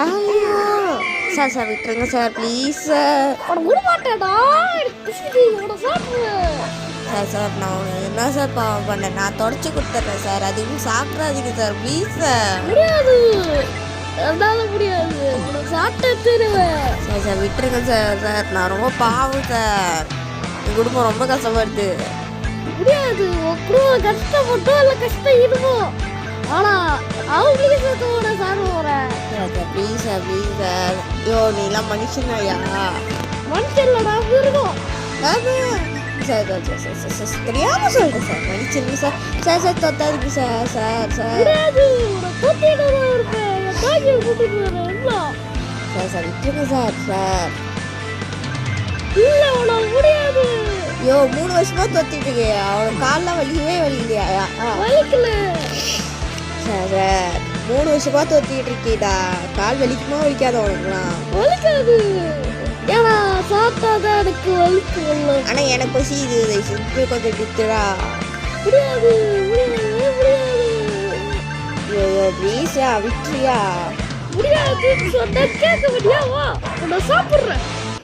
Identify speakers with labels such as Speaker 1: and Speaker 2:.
Speaker 1: ஐயோ sir sir விட்டுருங்க sir please sir.
Speaker 2: உனக்கு விட மாட்டேடா, எனக்கு பிடிக்குது, உனக்கு சாப்பிடுவேன்.
Speaker 1: சார் சார் நான் என்ன சார் பாவம் பண்ணேன், நான் தொடச்சி கொடுத்துட்றேன் சார், அதுவும் சாப்பிடாதீங்க சார் ப்ளீஸ் சார்.
Speaker 2: முடியாது, என்னால முடியாது, உனக்கு சாப்பிட்டே தருவேன்.
Speaker 1: சார் சார் விட்டுருங்க சார். சார் நான் ரொம்ப பாவம் சார், என் குடும்பம் ரொம்ப கஷ்டப்படுது.
Speaker 2: முடியாது, உன் குடும்பம் கஷ்டப்பட்டோம் இல்லை கஷ்டம் இருமோ, ஆனால் அவங்களுக்கு சேர்த்து உன சாப்பிடுறேன்.
Speaker 1: Sir sir please sir please sir. ஐயோ நீலாம் மனுஷனாயா?
Speaker 2: மனுஷன் இல்லைடா, இருக்கும்.
Speaker 1: Sir sir sir sir sir தெரியாமல் சொல்கிறேன் சார், மன்னிச்சிருங்க சார். சார் சார் தொத்தாதுக்கு சார். சார் சார்
Speaker 2: முடியாது, உனக்கு தொத்திட்டு தான் இருப்பேன், என் தாக்கியை கூட்டிட்டு வரேன். இல்லை
Speaker 1: சார் சார் விட்டுருங்க சார். சார்
Speaker 2: இல்லை, உனக்கு முடியாது.
Speaker 1: ஐயோ 3 வருஷமா தொத்திட்டு இருக்கே, அவனுக்கு காலெலாம் வலிக்கவே வலிக்கலையா?
Speaker 2: வலிக்கல
Speaker 1: சார் சார் 3 வருஷமா தொத்திட்டு இருக்கீடா, கால் வலிக்குமா வலிக்காத உனக்குலாம்?
Speaker 2: வலிக்காது, ஏன்னா சாப்பிட்டாதான் எனக்கு வலிக்கும்.
Speaker 1: ஆனால் எனக்கு பசி இது செஞ்சு கொஞ்சம் டித்துடா.
Speaker 2: முடியாது முடியாது முடியாது.
Speaker 1: ஐயோ ப்ளீஸா விட்டுறியா?
Speaker 2: முடியாது சொன்னா கேட்க முடியா? வா, நான் சாப்பிட்றேன்.